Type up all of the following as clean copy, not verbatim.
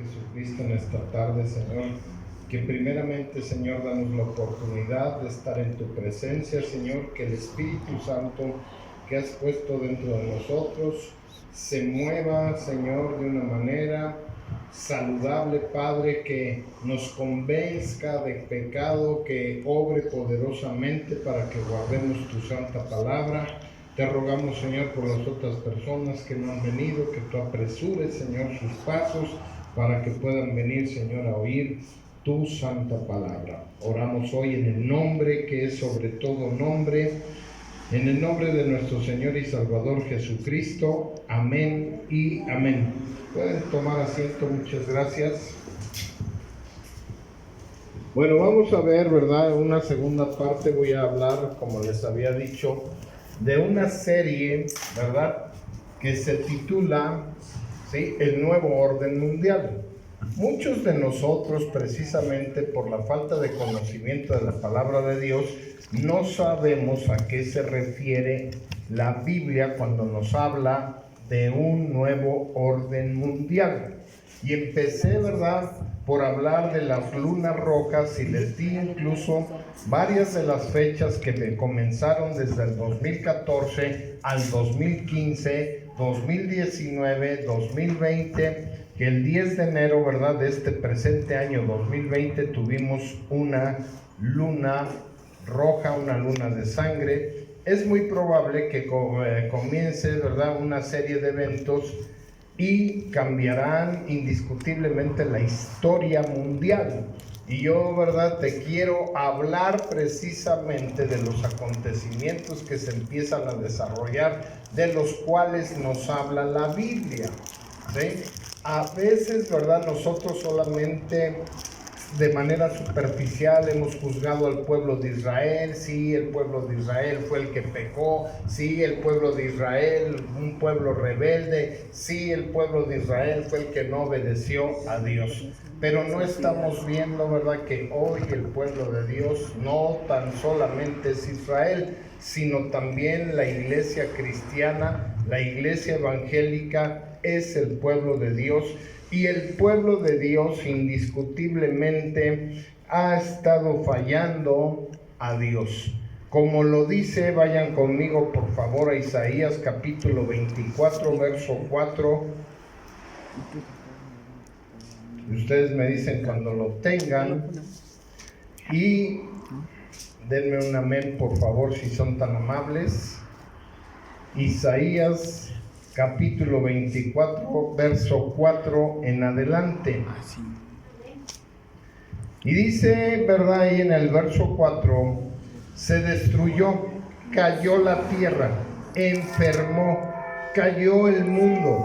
Jesucristo en esta tarde, Señor, que primeramente, Señor, danos la oportunidad de estar en tu presencia, Señor, que el Espíritu Santo que has puesto dentro de nosotros se mueva, Señor, de una manera saludable, Padre, que nos convenzca de pecado, que obre poderosamente para que guardemos tu santa palabra. Te rogamos, Señor, por las otras personas que no han venido, que tú apresures, Señor, sus pasos para que puedan venir, Señor, a oír tu santa palabra. Oramos hoy en el nombre que es sobre todo nombre, en el nombre de nuestro Señor y Salvador Jesucristo. Amén y amén. Pueden tomar asiento, muchas gracias. Bueno, vamos a ver, ¿verdad? Una segunda parte. Voy a hablar, como les había dicho, de una serie, ¿verdad?, que se titula, ¿sí?, El Nuevo Orden Mundial. Muchos de nosotros, precisamente por la falta de conocimiento de la palabra de Dios, no sabemos a qué se refiere la Biblia cuando nos habla de un nuevo orden mundial. Y empecé, ¿verdad?, por hablar de las lunas rojas y les di incluso varias de las fechas que me comenzaron desde el 2014 al 2015, 2019, 2020, que el 10 de enero, ¿verdad?, de este presente año 2020 tuvimos una luna roja, una luna de sangre. Es muy probable que comience, ¿verdad?, una serie de eventos y cambiarán indiscutiblemente la historia mundial. Y yo, ¿verdad?, te quiero hablar precisamente de los acontecimientos que se empiezan a desarrollar, de los cuales nos habla la Biblia, ¿sí? A veces, ¿verdad?, nosotros solamente de manera superficial hemos juzgado al pueblo de Israel. Sí, el pueblo de Israel fue el que pecó. Sí, el pueblo de Israel, un pueblo rebelde. Sí, el pueblo de Israel fue el que no obedeció a Dios. Pero no estamos viendo, ¿verdad?, que hoy el pueblo de Dios no tan solamente es Israel, sino también la iglesia cristiana, la iglesia evangélica es el pueblo de Dios. Y el pueblo de Dios indiscutiblemente ha estado fallando a Dios. Como lo dice, vayan conmigo por favor a Isaías capítulo 24, verso 4. Ustedes me dicen cuando lo tengan. Y denme un amén por favor si son tan amables. Isaías capítulo 24, verso 4 en adelante. Y dice, ¿verdad?, ahí en el verso 4, se destruyó, cayó la tierra, enfermó, cayó el mundo,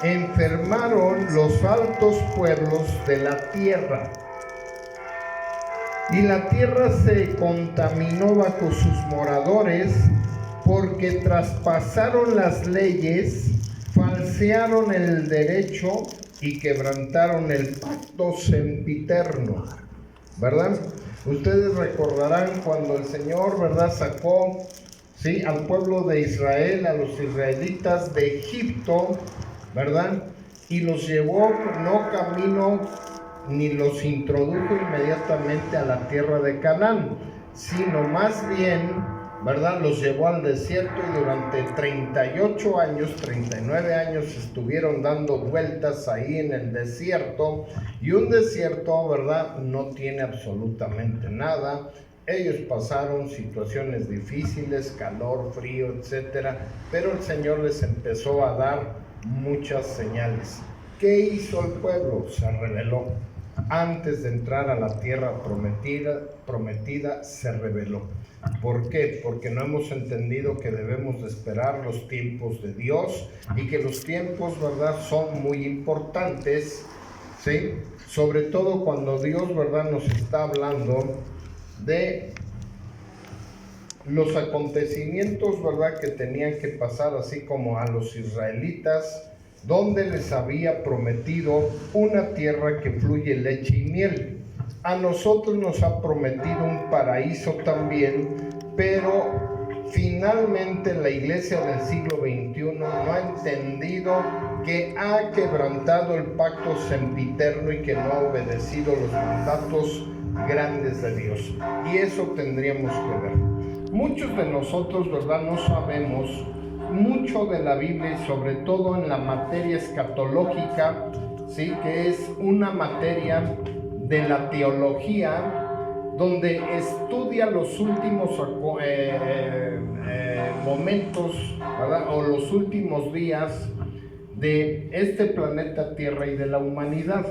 enfermaron los altos pueblos de la tierra. Y la tierra se contaminó bajo sus moradores, porque traspasaron las leyes, falsearon el derecho y quebrantaron el pacto sempiterno, ¿verdad? Ustedes recordarán cuando el Señor, ¿verdad?, sacó, ¿sí?, al pueblo de Israel, a los israelitas de Egipto, ¿verdad?, y los llevó no camino ni los introdujo inmediatamente a la tierra de Canaán, sino más bien, ¿verdad?, los llevó al desierto y durante 38 años, 39 años estuvieron dando vueltas ahí en el desierto. Y un desierto, ¿verdad?, no tiene absolutamente nada. Ellos pasaron situaciones difíciles, calor, frío, etcétera, pero el Señor les empezó a dar muchas señales. ¿Qué hizo el pueblo? Se rebeló. Antes de entrar a la tierra prometida se rebeló. ¿Por qué? Porque no hemos entendido que debemos de esperar los tiempos de Dios y que los tiempos, ¿verdad?, son muy importantes, ¿sí? Sobre todo cuando Dios, ¿verdad?, nos está hablando de los acontecimientos, ¿verdad?, que tenían que pasar, así como a los israelitas, donde les había prometido una tierra que fluye leche y miel. A nosotros nos ha prometido un paraíso también, pero finalmente la iglesia del siglo XXI no ha entendido que ha quebrantado el pacto sempiterno y que no ha obedecido los mandatos grandes de Dios. Y eso tendríamos que ver. Muchos de nosotros, ¿verdad?, no sabemos mucho de la Biblia y sobre todo en la materia escatológica, ¿sí?, que es una materia de la teología donde estudia los últimos momentos, ¿verdad?, o los últimos días de este planeta Tierra y de la humanidad.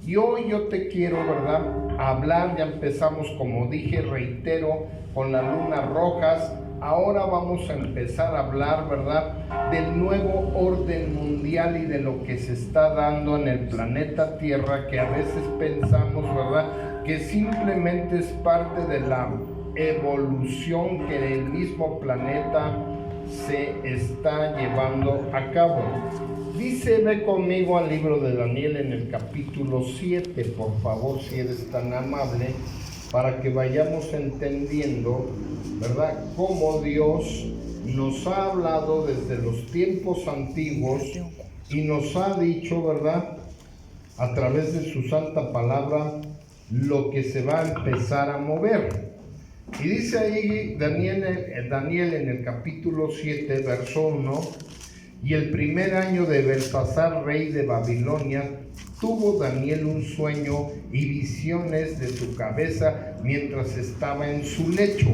Y hoy yo te quiero, ¿verdad?, hablar. Ya empezamos, como dije, reitero, con las lunas rojas. Ahora vamos a empezar a hablar, ¿verdad?, del nuevo orden mundial y de lo que se está dando en el planeta Tierra, que a veces pensamos, ¿verdad?, que simplemente es parte de la evolución que el mismo planeta se está llevando a cabo. Dice, ve conmigo al libro de Daniel en el capítulo 7, por favor, si eres tan amable, para que vayamos entendiendo, ¿verdad?, cómo Dios nos ha hablado desde los tiempos antiguos y nos ha dicho, ¿verdad?, a través de su santa palabra, lo que se va a empezar a mover. Y dice ahí Daniel en el capítulo 7, verso 1, y el primer año de Belsasar, rey de Babilonia, tuvo Daniel un sueño y visiones de su cabeza mientras estaba en su lecho.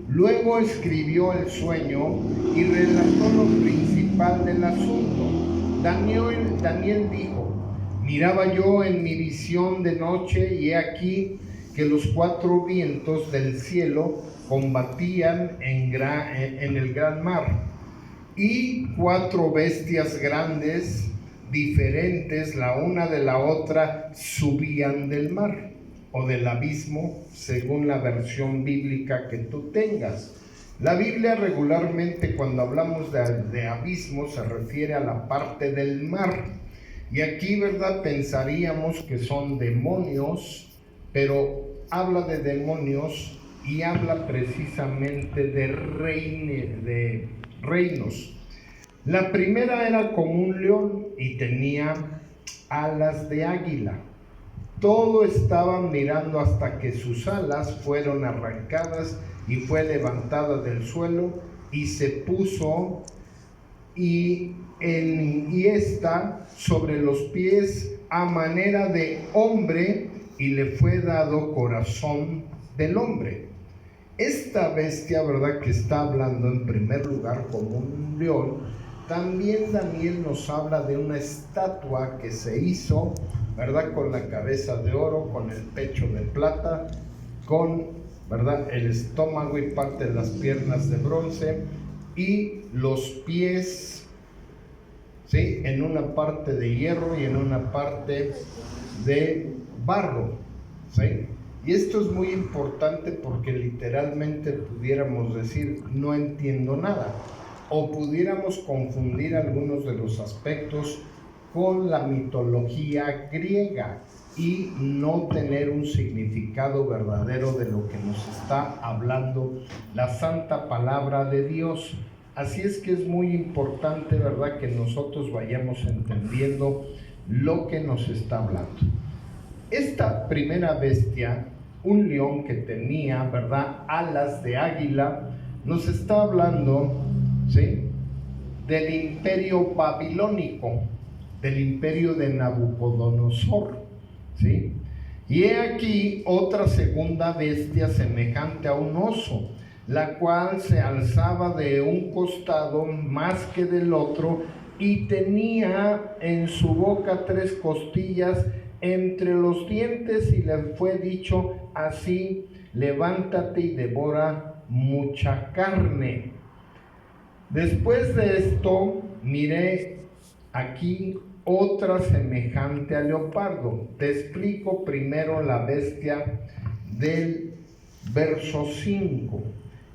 Luego escribió el sueño y relató lo principal del asunto. Daniel dijo, miraba yo en mi visión de noche y he aquí que los 4 vientos del cielo combatían en el gran mar, y 4 bestias grandes, diferentes la una de la otra, subían del mar o del abismo, según la versión bíblica que tú tengas. La Biblia regularmente, cuando hablamos de abismo, se refiere a la parte del mar. Y aquí, ¿verdad?, pensaríamos que son demonios, pero habla de demonios y habla precisamente de reinos. La primera era como un león y tenía alas de águila. Todo estaban mirando hasta que sus alas fueron arrancadas y fue levantada del suelo y se puso y está sobre los pies a manera de hombre, y le fue dado corazón del hombre. Esta bestia, ¿verdad?, que está hablando en primer lugar como un león, también Daniel nos habla de una estatua que se hizo, ¿verdad?, con la cabeza de oro, con el pecho de plata, con, ¿verdad?, el estómago y parte de las piernas de bronce y los pies, ¿sí?, en una parte de hierro y en una parte de barro, ¿sí? Y esto es muy importante porque literalmente pudiéramos decir, no entiendo nada, o pudiéramos confundir algunos de los aspectos con la mitología griega y no tener un significado verdadero de lo que nos está hablando la santa palabra de Dios. Así es que es muy importante, ¿verdad?, que nosotros vayamos entendiendo lo que nos está hablando. Esta primera bestia, un león que tenía, ¿verdad?, alas de águila, nos está hablando, ¿sí?, del imperio babilónico, del imperio de Nabucodonosor, ¿sí? Y he aquí otra segunda bestia semejante a un oso, la cual se alzaba de un costado más que del otro y tenía en su boca 3 costillas entre los dientes, y le fue dicho así: levántate y devora mucha carne. Después de esto miré aquí otra semejante a leopardo. Te explico primero la bestia del verso 5.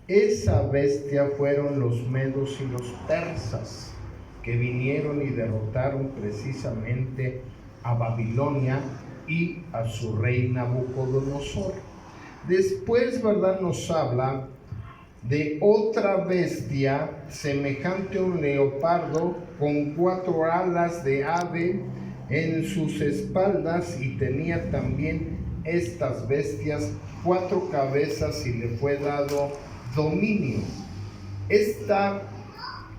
Esa bestia fueron los medos y los persas, que vinieron y derrotaron precisamente a Babilonia y a su rey Nabucodonosor. Después, ¿verdad?, nos habla de otra bestia semejante a un leopardo, con 4 alas de ave en sus espaldas, y tenía también estas bestias 4 cabezas, y le fue dado dominio. Esta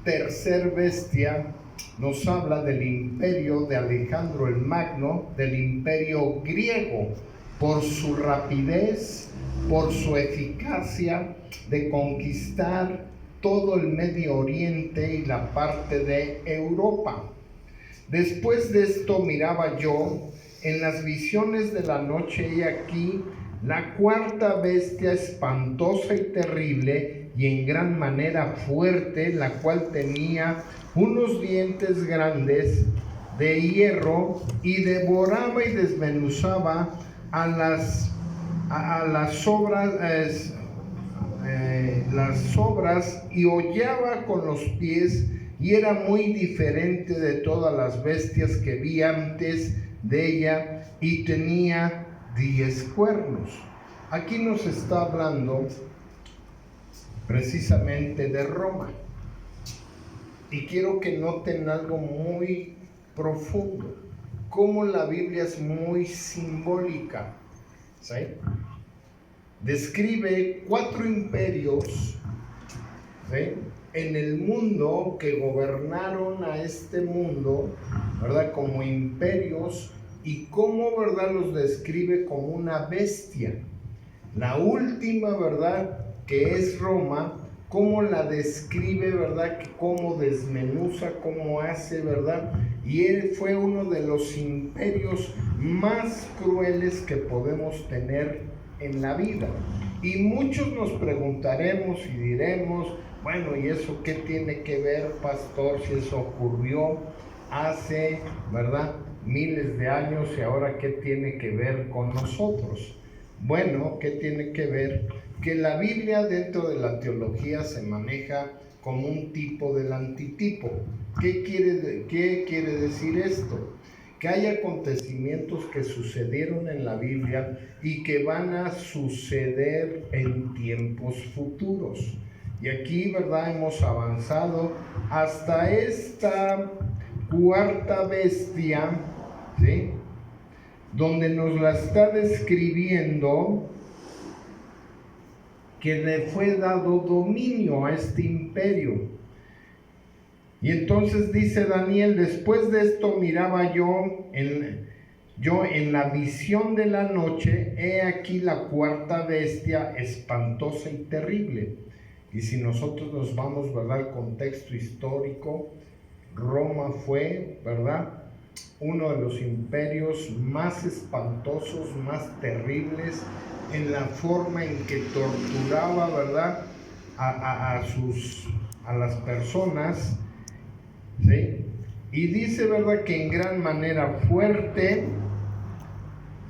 tercer bestia nos habla del imperio de Alejandro el Magno, del imperio griego, por su rapidez, por su eficacia de conquistar todo el Medio Oriente y la parte de Europa. Después de esto miraba yo en las visiones de la noche, y aquí la cuarta bestia, espantosa y terrible y en gran manera fuerte, la cual tenía unos dientes grandes de hierro, y devoraba y desmenuzaba a las sobras, y hollaba con los pies, y era muy diferente de todas las bestias que vi antes de ella, y tenía 10 cuernos. Aquí nos está hablando precisamente de Roma, y quiero que noten algo muy profundo, cómo la Biblia es muy simbólica, ¿sí? Describe 4 imperios, ¿sí?, en el mundo, que gobernaron a este mundo, ¿verdad?, como imperios, y cómo, ¿verdad?, los describe como una bestia. La última, ¿verdad?, que es Roma, cómo la describe, ¿verdad?, que cómo desmenuza, cómo hace, ¿verdad? Y él fue uno de los imperios más crueles que podemos tener en la vida. Y muchos nos preguntaremos y diremos, bueno, ¿y eso qué tiene que ver, pastor, si eso ocurrió hace, ¿verdad?, miles de años, y ahora qué tiene que ver con nosotros? Bueno, ¿qué tiene que ver? Que la Biblia dentro de la teología se maneja como un tipo del antitipo. ¿Qué quiere decir esto? Que hay acontecimientos que sucedieron en la Biblia y que van a suceder en tiempos futuros. Y aquí, ¿verdad?, hemos avanzado hasta esta cuarta bestia, ¿sí?, donde nos la está describiendo, que le fue dado dominio a este imperio. Y entonces dice Daniel: después de esto miraba yo en la visión de la noche, he aquí la cuarta bestia, espantosa y terrible. Y si nosotros nos vamos, ¿verdad?, al contexto histórico, Roma fue, ¿verdad?, uno de los imperios más espantosos, más terribles, en la forma en que torturaba, ¿verdad?, a las personas, ¿sí? Y dice, ¿verdad?, que en gran manera fuerte,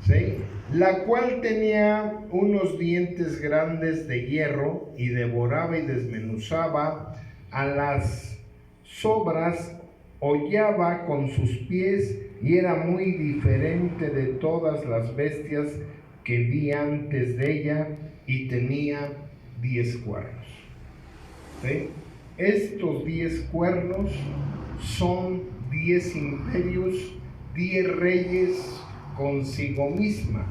¿sí?, la cual tenía unos dientes grandes de hierro, y devoraba y desmenuzaba a las sobras, hollaba con sus pies, y era muy diferente de todas las bestias que vi antes de ella, y tenía 10 cuernos. ¿Sí? Estos 10 cuernos son 10 imperios, 10 reyes consigo misma.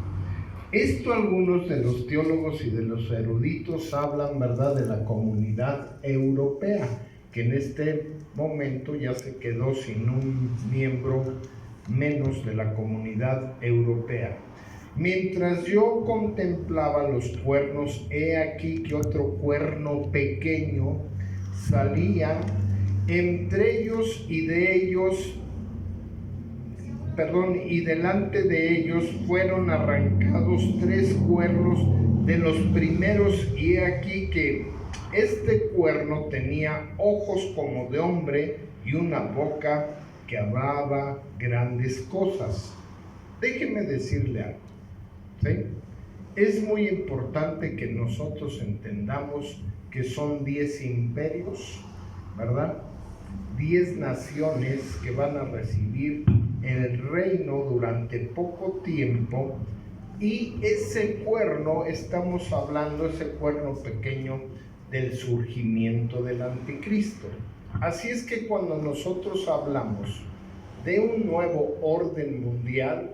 Esto algunos de los teólogos y de los eruditos hablan, ¿verdad?, de la Comunidad Europea, que en este momento ya se quedó sin un miembro menos de la Comunidad Europea. Mientras yo contemplaba los cuernos, he aquí que otro cuerno pequeño salía entre ellos, y delante de ellos fueron arrancados 3 cuernos de los primeros, y he aquí que este cuerno tenía ojos como de hombre y una boca que hablaba grandes cosas. Déjeme decirle algo, ¿sí? Es muy importante que nosotros entendamos que son 10 imperios, ¿verdad? 10 naciones que van a recibir el reino durante poco tiempo, y ese cuerno, estamos hablando, ese cuerno pequeño, del surgimiento del anticristo. Así es que cuando nosotros hablamos de un nuevo orden mundial,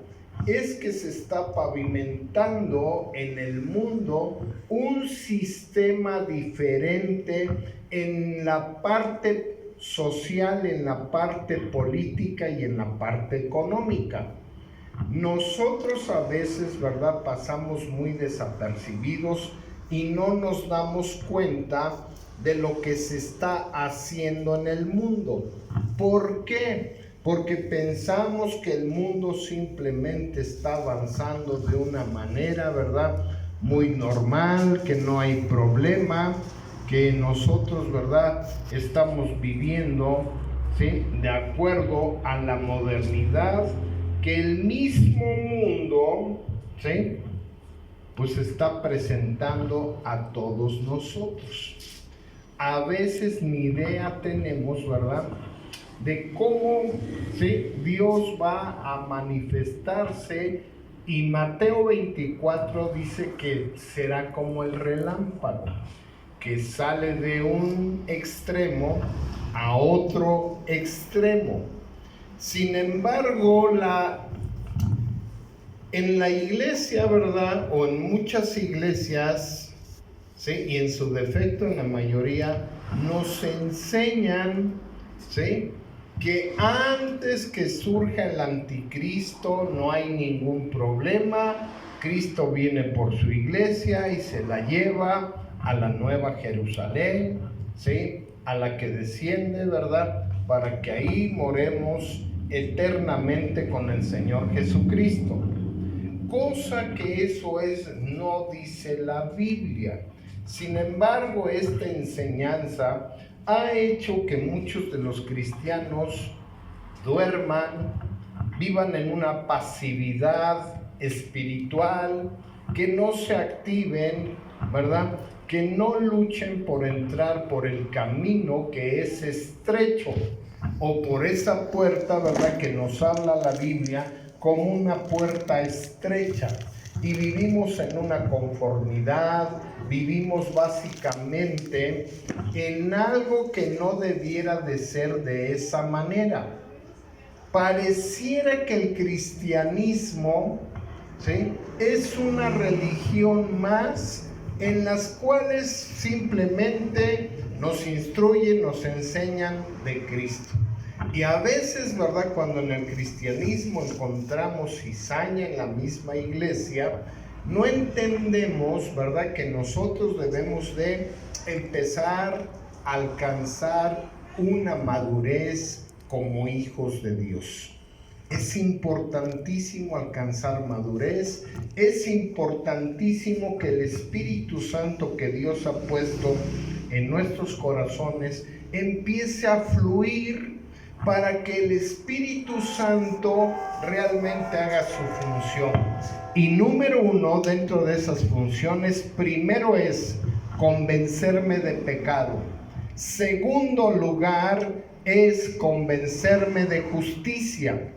es que se está pavimentando en el mundo un sistema diferente en la parte social, en la parte política y en la parte económica. Nosotros a veces, ¿verdad?, pasamos muy desapercibidos y no nos damos cuenta de lo que se está haciendo en el mundo. ¿Por qué? Porque pensamos que el mundo simplemente está avanzando de una manera, ¿verdad?, muy normal, que no hay problema, que nosotros, ¿verdad?, estamos viviendo, ¿sí?, de acuerdo a la modernidad que el mismo mundo, ¿sí?, pues está presentando a todos nosotros. A veces ni idea tenemos, ¿verdad?, de cómo, ¿sí?, Dios va a manifestarse, y Mateo 24 dice que será como el relámpago, que sale de un extremo a otro extremo. Sin embargo, en la iglesia, ¿verdad?, o en muchas iglesias, ¿sí?, y en su defecto en la mayoría, nos enseñan, ¿sí?, que antes que surja el anticristo no hay ningún problema. Cristo viene por su iglesia y se la lleva a la Nueva Jerusalén, ¿sí?, a la que desciende, ¿verdad?, para que ahí moremos eternamente con el Señor Jesucristo. Cosa que eso no dice la Biblia. Sin embargo, esta enseñanza ha hecho que muchos de los cristianos duerman, vivan en una pasividad espiritual, que no se activen, ¿verdad?, que no luchen por entrar por el camino que es estrecho, o por esa puerta, ¿verdad?, que nos habla la Biblia como una puerta estrecha. Y vivimos en una conformidad, vivimos básicamente en algo que no debiera de ser de esa manera. Pareciera que el cristianismo, ¿sí?, es una religión más en las cuales simplemente nos instruyen, nos enseñan de Cristo. Y a veces, ¿verdad?, cuando en el cristianismo encontramos cizaña en la misma iglesia, no entendemos, ¿verdad?, que nosotros debemos de empezar a alcanzar una madurez como hijos de Dios. Es importantísimo alcanzar madurez, es importantísimo que el Espíritu Santo que Dios ha puesto en nuestros corazones empiece a fluir para que el Espíritu Santo realmente haga su función. Y número uno, dentro de esas funciones, primero es convencerme de pecado. Segundo lugar, es convencerme de justicia.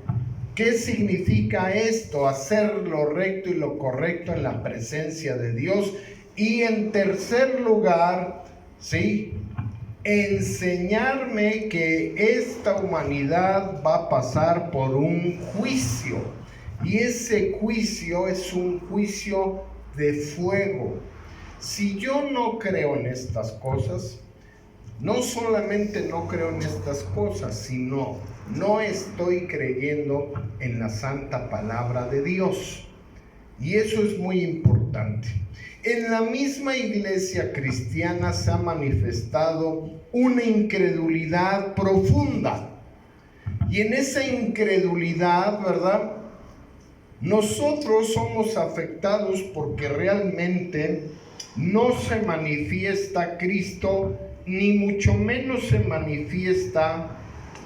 ¿Qué significa esto? Hacer lo recto y lo correcto en la presencia de Dios. Y en tercer lugar, ¿sí?, enseñarme que esta humanidad va a pasar por un juicio. Y ese juicio es un juicio de fuego. Si yo no creo en estas cosas, no solamente no creo en estas cosas, sino no estoy creyendo en la santa palabra de Dios. Y eso es muy importante. En la misma iglesia cristiana se ha manifestado una incredulidad profunda. Y en esa incredulidad, ¿verdad?, nosotros somos afectados porque realmente no se manifiesta Cristo, ni mucho menos se manifiesta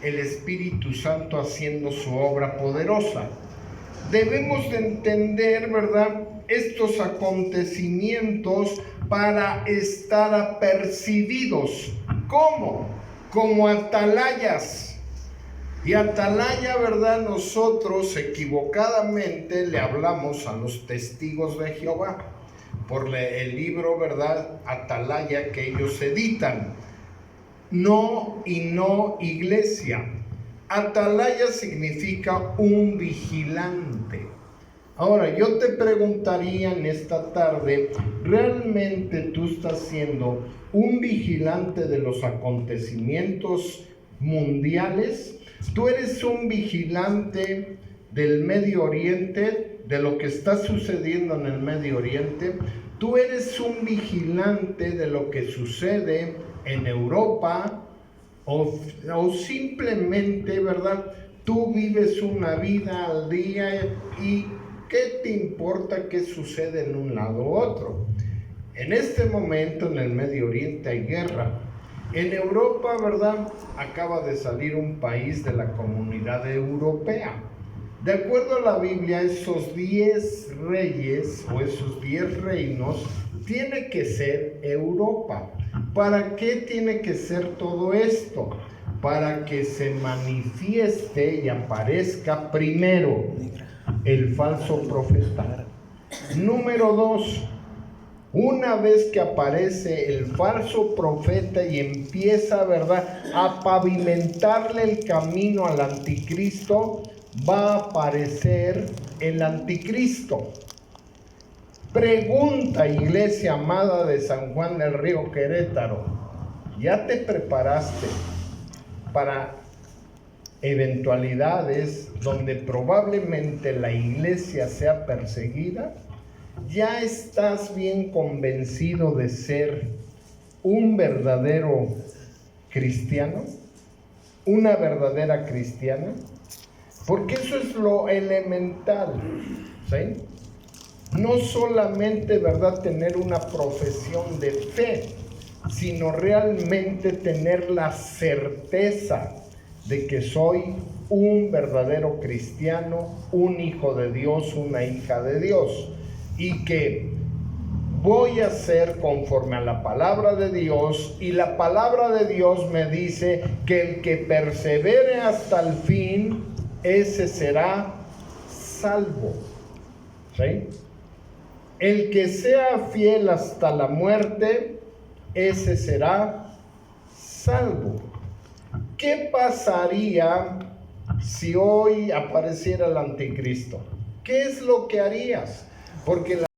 el Espíritu Santo haciendo su obra poderosa. Debemos de entender, ¿verdad?, estos acontecimientos para estar apercibidos. ¿Cómo? Como atalayas. Y atalaya, ¿verdad?, nosotros equivocadamente le hablamos a los testigos de Jehová. por el libro, ¿verdad?, Atalaya, que ellos editan. No y no iglesia. Atalaya significa un vigilante. Ahora, yo te preguntaría en esta tarde, ¿realmente tú estás siendo un vigilante de los acontecimientos mundiales? ¿Tú eres un vigilante del Medio Oriente, de lo que está sucediendo en el Medio Oriente? ¿Tú eres un vigilante de lo que sucede en Europa? O simplemente, ¿verdad?, tú vives una vida al día y ¿qué te importa qué sucede en un lado u otro? En este momento en el Medio Oriente hay guerra. En Europa, ¿verdad?, acaba de salir un país de la Comunidad Europea. De acuerdo a la Biblia, esos 10 reyes o esos 10 reinos tiene que ser Europa. ¿Para qué tiene que ser todo esto? Para que se manifieste y aparezca primero el falso profeta. Número 2, una vez que aparece el falso profeta y empieza, ¿verdad?, a pavimentarle el camino al anticristo, va a aparecer el anticristo. Pregunta, iglesia amada de San Juan del Río Querétaro, ¿ya te preparaste para eventualidades donde probablemente la iglesia sea perseguida? ¿Ya estás bien convencido de ser un verdadero cristiano? ¿Una verdadera cristiana? Porque eso es lo elemental, ¿sí? No solamente, ¿verdad?, tener una profesión de fe, sino realmente tener la certeza de que soy un verdadero cristiano, un hijo de Dios, una hija de Dios, y que voy a ser conforme a la palabra de Dios, y la palabra de Dios me dice que el que persevere hasta el fin, ese será salvo, ¿sí? El que sea fiel hasta la muerte, ese será salvo. ¿Qué pasaría si hoy apareciera el anticristo? ¿Qué es lo que harías? Porque